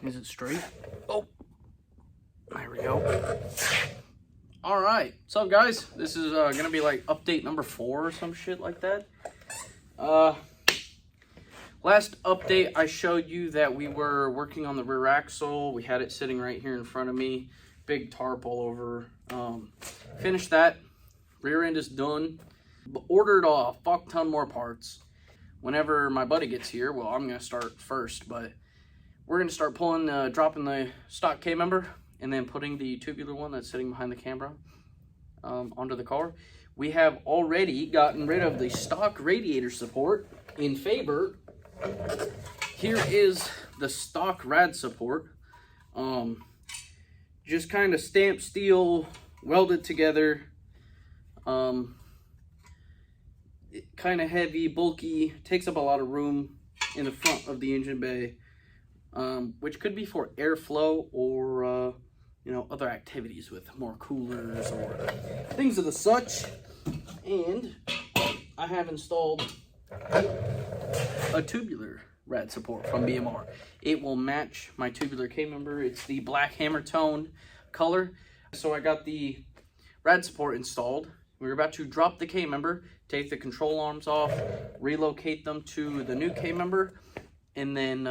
Is it straight? Oh, there we go. All right, what's up, guys? This is gonna be like update number 4 or some shit like that. Last update, I showed you that we were working on the rear axle. We had it sitting right here in front of me, big tarp all over. Finished that. Rear end is done. Ordered a fuck ton more parts. Whenever my buddy gets here, well, I'm gonna start first, but we're gonna start pulling, dropping the stock K-member and then putting the tubular one that's sitting behind the camera onto the car. We have already gotten rid of the stock radiator support in favor. Here is the stock rad support. Just kind of stamped steel, welded together. Kind of heavy, bulky, takes up a lot of room in the front of the engine bay, which could be for airflow or you know, other activities with more coolers or things of the such. And I have installed a tubular rad support from BMR. It will match my tubular K-member. It's the black hammer tone color. So I got the rad support installed. We're about to drop the K-member, take the control arms off, relocate them to the new K-member, and then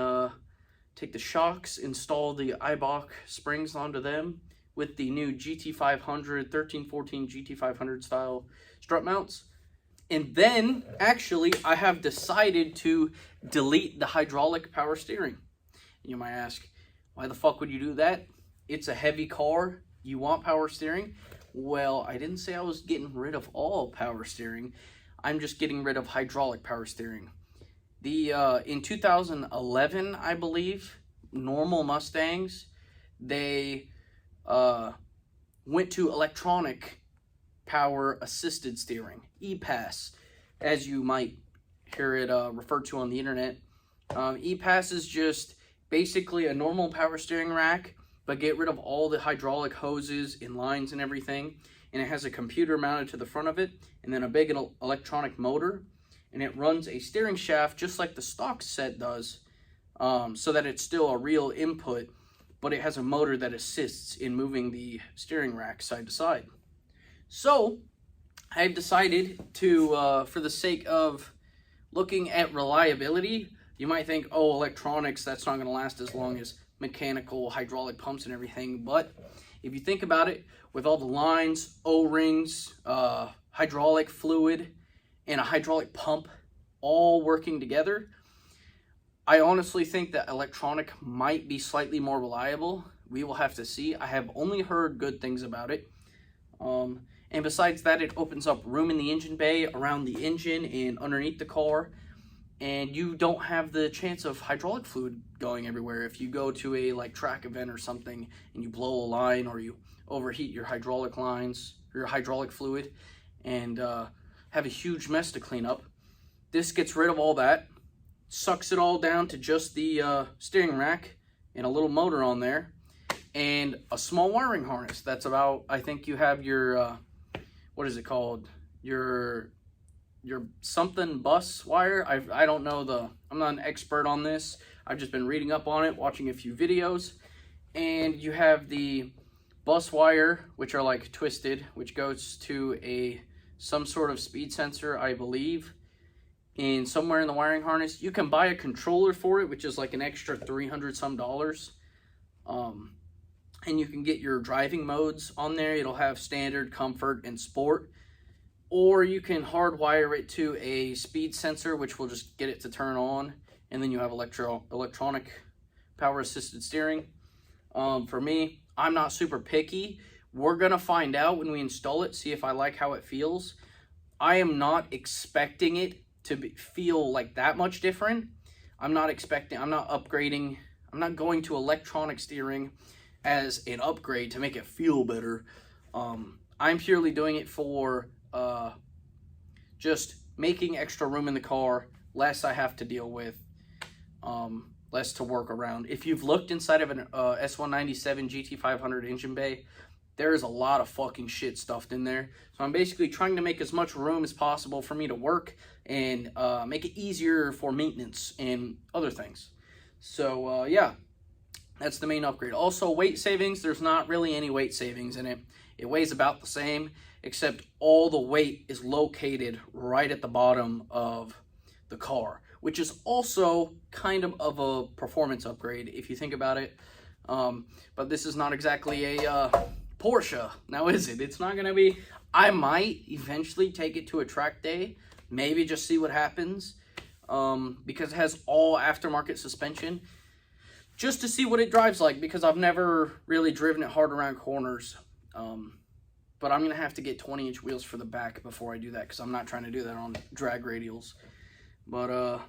take the shocks, install the Eibach springs onto them with the new GT500, 1314 GT500 style strut mounts. And then, actually, I have decided to delete the hydraulic power steering. You might ask, why the fuck would you do that? It's a heavy car. You want power steering? Well, I didn't say I was getting rid of all power steering. I'm just getting rid of hydraulic power steering. In 2011, I believe, normal Mustangs, they went to electronic power assisted steering, EPAS, as you might hear it referred to on the internet. EPAS is just basically a normal power steering rack, but get rid of all the hydraulic hoses and lines and everything. And it has a computer mounted to the front of it, and then a big electronic motor. And it runs a steering shaft just like the stock set does, so that it's still a real input, but it has a motor that assists in moving the steering rack side to side. So I've decided to, for the sake of looking at reliability, you might think, oh, electronics, that's not going to last as long as mechanical hydraulic pumps and everything. But if you think about it, with all the lines, O-rings, hydraulic fluid, and a hydraulic pump all working together, I honestly think that electronic might be slightly more reliable. We will have to see. I have only heard good things about it. And besides that, it opens up room in the engine bay, around the engine, and underneath the car. And you don't have the chance of hydraulic fluid going everywhere. If you go to a track event or something and you blow a line or you overheat your hydraulic lines or your hydraulic fluid and have a huge mess to clean up, this gets rid of all that, sucks it all down to just the steering rack and a little motor on there and a small wiring harness. That's about, I think you have your, what is it called? Your something bus wire. I don't know I'm not an expert on this. I've just been reading up on it, watching a few videos. And you have the bus wire, which are like twisted, which goes to some sort of speed sensor, I believe. And somewhere in the wiring harness, you can buy a controller for it, which is like an extra $300 some. And you can get your driving modes on there. It'll have standard, comfort, and sport. Or you can hardwire it to a speed sensor, which will just get it to turn on. And then you have electronic power assisted steering. For me, I'm not super picky. We're going to find out when we install it, see if I like how it feels. I am not expecting it to feel like that much different. I'm not upgrading. I'm not going to electronic steering as an upgrade to make it feel better. I'm purely doing it for just making extra room in the car, less I have to deal with, less to work around. If you've looked inside of an S197 GT500 engine bay, there is a lot of fucking shit stuffed in there. So I'm basically trying to make as much room as possible for me to work and make it easier for maintenance and other things. So yeah, That's the main upgrade. Also, weight savings, there's not really any weight savings in it. It weighs about the same, except all the weight is located right at the bottom of the car, which is also kind of a performance upgrade if you think about it. But this is not exactly a Porsche, now is it? It's not going to be. I might eventually take it to a track day, maybe just see what happens, because it has all aftermarket suspension, just to see what it drives like, because I've never really driven it hard around corners. But I'm going to have to get 20-inch wheels for the back before I do that, because I'm not trying to do that on drag radials. But,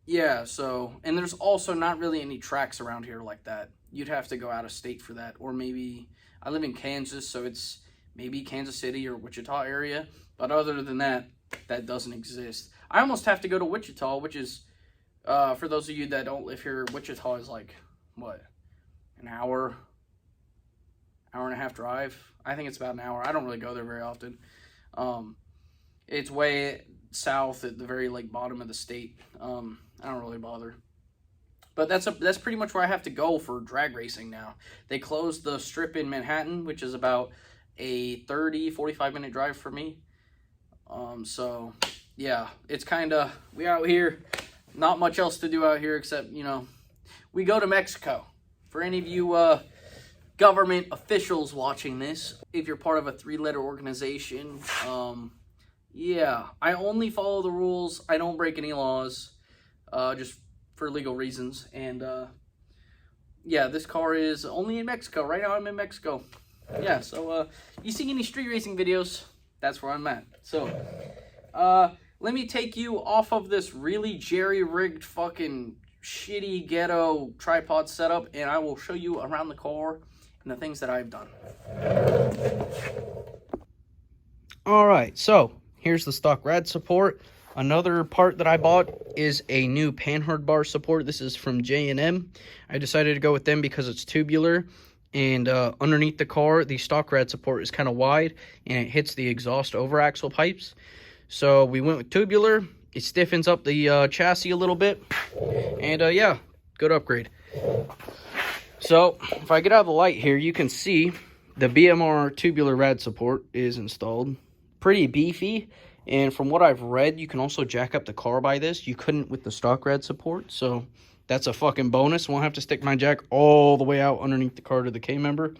yeah, so, and there's also not really any tracks around here like that. You'd have to go out of state for that, or maybe, I live in Kansas, so it's maybe Kansas City or Wichita area, but other than that, that doesn't exist. I almost have to go to Wichita, which is, for those of you that don't live here, Wichita is like, what, an hour and a half drive? I think it's about an hour. I don't really go there very often. It's way south at the very like bottom of the state. I don't really bother. But that's pretty much where I have to go for drag racing now. They closed the strip in Manhattan, which is about a 45 minute drive for me. So yeah, it's kind of, we out here, not much else to do out here except, you know, we go to Mexico. For any of you government officials watching this, if you're part of a 3-letter organization, yeah, I only follow the rules. I don't break any laws, just for legal reasons. And yeah, this car is only in Mexico. Right now I'm in Mexico. Yeah, so you see any street racing videos, that's where I'm at. So let me take you off of this really jerry-rigged fucking shitty ghetto tripod setup, and I will show you around the car and the things that I've done. Alright, so here's the stock rad support. Another part that I bought is a new panhard bar support. This is from J&M. I decided to go with them because it's tubular, and underneath the car, the stock rad support is kind of wide, and it hits the exhaust over axle pipes. So we went with tubular. It stiffens up the chassis a little bit, and yeah, good upgrade. So if I get out of the light here, you can see the BMR tubular rad support is installed. Pretty beefy, and from what I've read, you can also jack up the car by this. You couldn't with the stock rad support, so that's a fucking bonus. Won't have to stick my jack all the way out underneath the car to the K-member.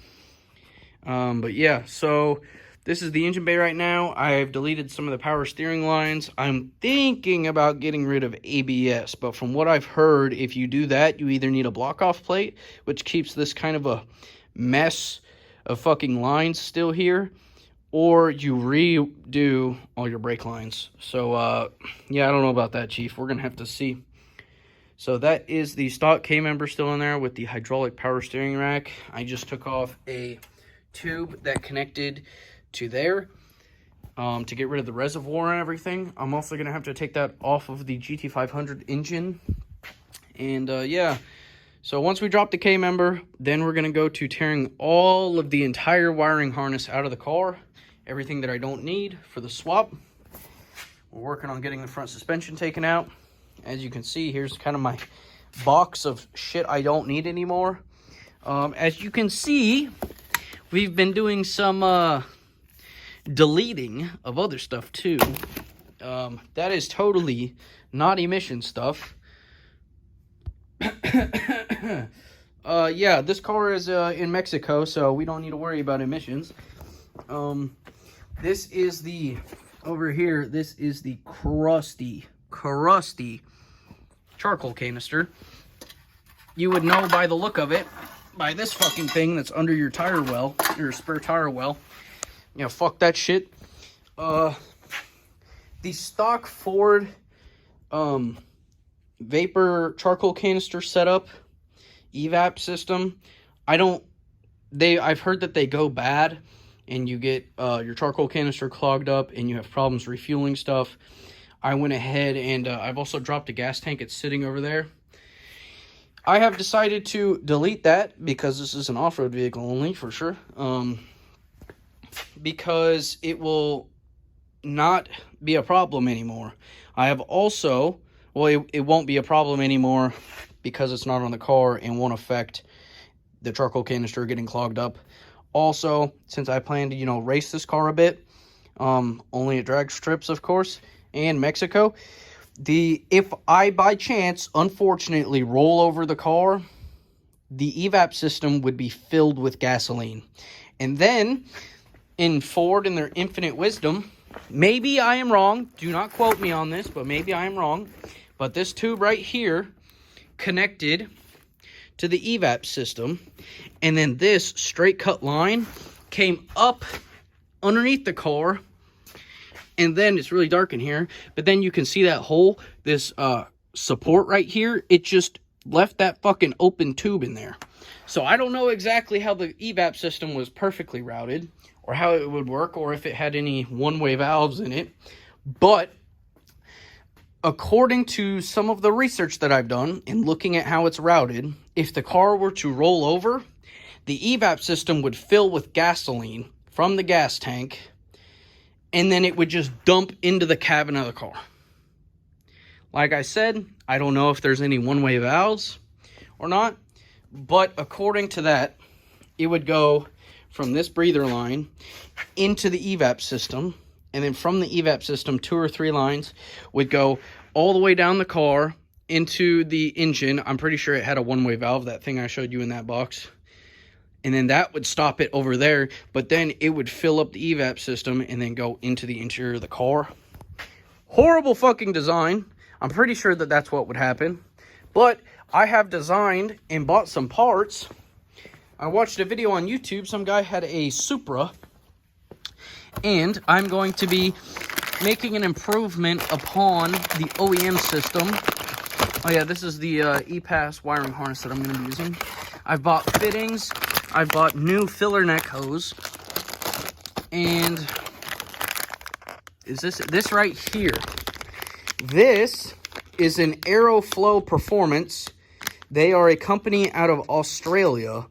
But yeah, so this is the engine bay right now. I've deleted some of the power steering lines. I'm thinking about getting rid of ABS, but from what I've heard, if you do that, you either need a block-off plate, which keeps this kind of a mess of fucking lines still here, or you redo all your brake lines. So, yeah, I don't know about that, Chief. We're going to have to see. So that is the stock K-member still in there with the hydraulic power steering rack. I just took off a tube that connected to there to get rid of the reservoir and everything. I'm also going to have to take that off of the GT500 engine. And yeah, so once we drop the K-member, then we're going to go to tearing all of the entire wiring harness out of the car. Everything that I don't need for the swap. We're working on getting the front suspension taken out. As you can see, here's kind of my box of shit I don't need anymore. As you can see, we've been doing some deleting of other stuff too. That is totally not emission stuff. Yeah, this car is in Mexico, so we don't need to worry about emissions. This is the, over here, this is the crusty charcoal canister. You would know by the look of it, by this fucking thing that's under your tire well, your spare tire well. You know, fuck that shit. The stock Ford vapor charcoal canister setup, evap system, I've heard that they go bad, and you get your charcoal canister clogged up, and you have problems refueling stuff. I went ahead and I've also dropped a gas tank. It's sitting over there. I have decided to delete that because this is an off-road vehicle only, for sure. Because it will not be a problem anymore. I have also, well, it won't be a problem anymore because it's not on the car and won't affect the charcoal canister getting clogged up. Also, since I plan to, you know, race this car a bit, only at drag strips, of course, and Mexico, if I by chance, unfortunately, roll over the car, the evap system would be filled with gasoline. And then, in Ford, in their infinite wisdom, maybe I am wrong, do not quote me on this, but maybe I am wrong, but this tube right here connected to the evap system, and then this straight cut line came up underneath the car, and then it's really dark in here, but then you can see that hole, this support right here, it just left that fucking open tube in there. So I don't know exactly how the evap system was perfectly routed, or how it would work, or if it had any one-way valves in it, but according to some of the research that I've done and looking at how it's routed, if the car were to roll over, the evap system would fill with gasoline from the gas tank, and then it would just dump into the cabin of the car. Like I said, I don't know if there's any one-way valves or not, but according to that, it would go from this breather line into the evap system, and then from the evap system, 2 or 3 lines would go all the way down the car into the engine. I'm pretty sure it had a one-way valve, that thing I showed you in that box. And then that would stop it over there, but then it would fill up the evap system and then go into the interior of the car. Horrible fucking design. I'm pretty sure that that's what would happen. But I have designed and bought some parts. I watched a video on YouTube. Some guy had a Supra, and I'm going to be making an improvement upon the OEM system. Oh yeah, this is the E-Pass wiring harness that I'm going to be using. I've bought fittings. I've bought new filler neck hose. And is this right here? This is an Aeroflow Performance. They are a company out of Australia,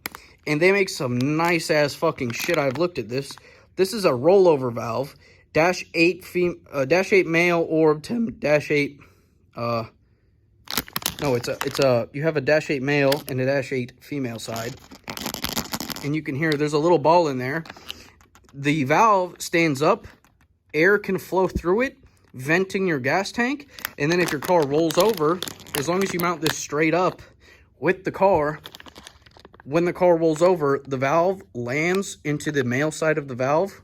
and they make some nice ass fucking shit. I've looked at this. This is a rollover valve, -8 male orb to -8. No, you have a -8 male and a -8 female side, and you can hear there's a little ball in there. The valve stands up, air can flow through it, venting your gas tank, and then if your car rolls over, as long as you mount this straight up with the car, when the car rolls over, the valve lands into the male side of the valve,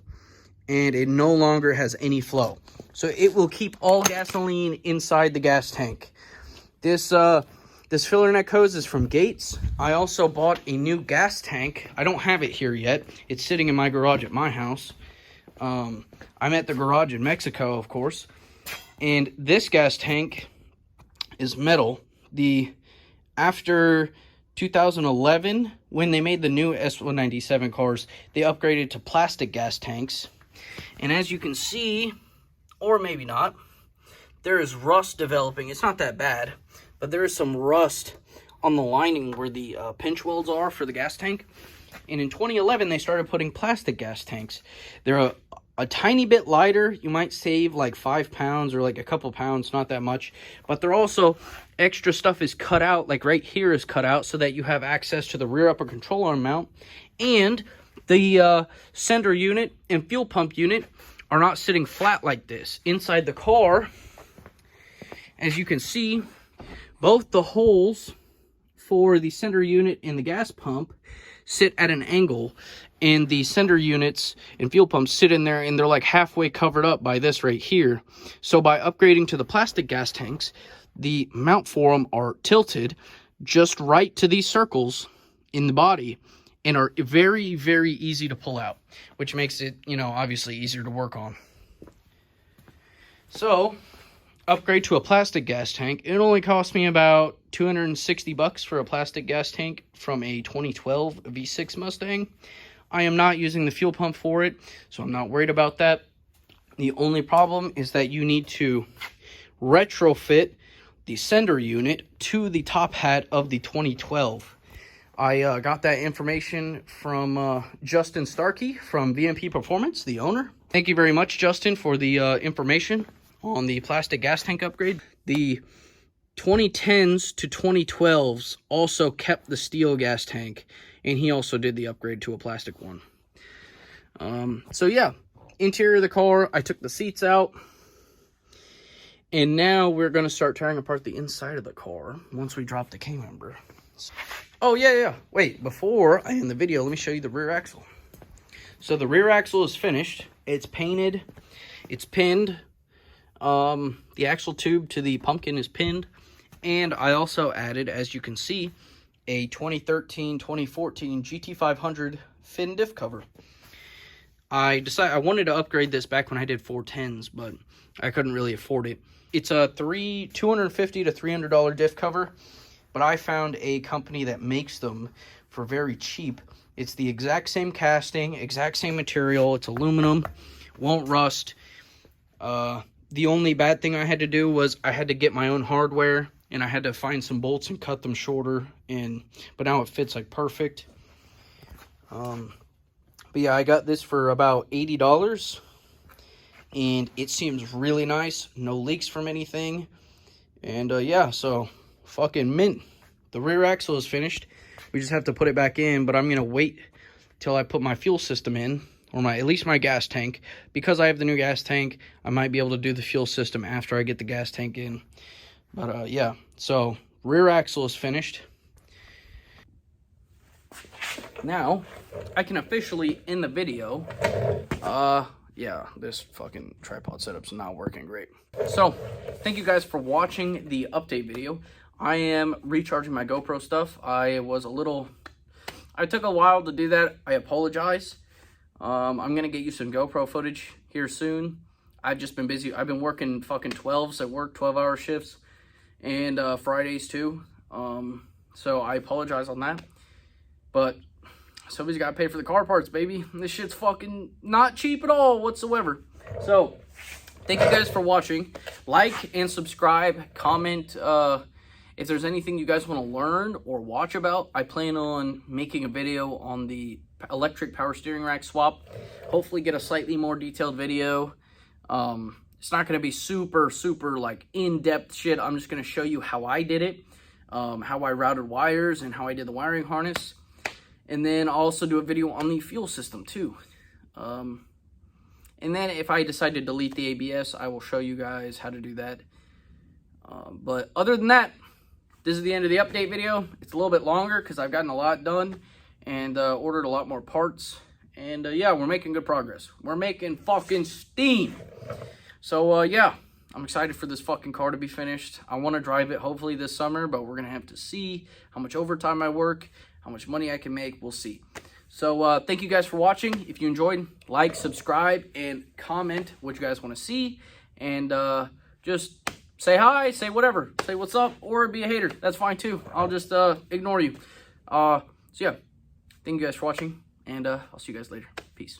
and it no longer has any flow. So it will keep all gasoline inside the gas tank. This filler neck hose is from Gates. I also bought a new gas tank. I don't have it here yet. It's sitting in my garage at my house. I'm at the garage in Mexico, of course. And this gas tank is metal. After 2011, when they made the new S197 cars, they upgraded to plastic gas tanks. And as you can see, or maybe not, there is rust developing. It's not that bad, but there is some rust on the lining where the pinch welds are for the gas tank. And in 2011, they started putting plastic gas tanks. They're a tiny bit lighter. You might save like 5 pounds or like a couple pounds, not that much. But they're also, extra stuff is cut out, like right here is cut out so that you have access to the rear upper control arm mount. And the sender unit and fuel pump unit are not sitting flat like this. Inside the car, as you can see, both the holes for the sender unit and the gas pump sit at an angle, and the sender units and fuel pumps sit in there, and they're like halfway covered up by this right here. So by upgrading to the plastic gas tanks, the mount for them are tilted just right to these circles in the body and are very, very easy to pull out, which makes it, you know, obviously easier to work on. So upgrade to a plastic gas tank. It only cost me about $260 for a plastic gas tank from a 2012 V6 Mustang. I am not using the fuel pump for it, so I'm not worried about that. The only problem is that you need to retrofit the sender unit to the top hat of the 2012. I got that information from Justin Starkey from VMP Performance, the owner. Thank you very much, Justin, for the information on the plastic gas tank upgrade. The 2010s to 2012s also kept the steel gas tank, and he also did the upgrade to a plastic one. So yeah, interior of the car, I took the seats out, and now we're going to start tearing apart the inside of the car once we drop the K-member. Oh yeah, wait, before I end the video, let me show you the rear axle. So the rear axle is finished, it's painted, it's pinned, the axle tube to the pumpkin is pinned, and I also added, as you can see, a 2013-2014 GT500 fin diff cover. I decided I wanted to upgrade this back when I did 410s, but I couldn't really afford it. It's a $250 to $300 diff cover, but I found a company that makes them for very cheap. It's the exact same casting, exact same material. It's aluminum, won't rust. The only bad thing I had to do was I had to get my own hardware, and I had to find some bolts and cut them shorter. But now it fits like perfect. But yeah, I got this for about $80, and it seems really nice. No leaks from anything. And yeah, so fucking mint. The rear axle is finished. We just have to put it back in, but I'm going to wait till I put my fuel system in, or at least my gas tank. Because I have the new gas tank, I might be able to do the fuel system after I get the gas tank in. But yeah, so rear axle is finished. Now, I can officially end the video. Yeah, this fucking tripod setup's not working great. So, thank you guys for watching the update video. I am recharging my GoPro stuff. I took a while to do that. I apologize. I'm gonna get you some GoPro footage here soon. I've just been busy. I've been working fucking 12s at work, 12-hour shifts, and Fridays too. So I apologize on that. But somebody's got to pay for the car parts, baby. This shit's fucking not cheap at all whatsoever. So, thank you guys for watching. Like and subscribe. Comment if there's anything you guys want to learn or watch about. I plan on making a video on the electric power steering rack swap. Hopefully get a slightly more detailed video. It's not going to be super like in-depth shit. I'm just going to show you how I did it. How I routed wires and how I did the wiring harness. And then I'll also do a video on the fuel system too. And then if I decide to delete the ABS, I will show you guys how to do that. But other than that, this is the end of the update video. It's a little bit longer because I've gotten a lot done and ordered a lot more parts. And yeah, we're making good progress. We're making fucking steam. So yeah, I'm excited for this fucking car to be finished. I want to drive it hopefully this summer, but we're going to have to see how much overtime I work, how much money I can make. We'll see. So thank you guys for watching. If you enjoyed, like, subscribe, and comment what you guys want to see. And just say hi, say whatever. Say what's up, or be a hater. That's fine too. I'll just ignore you. So yeah, thank you guys for watching, and I'll see you guys later. Peace.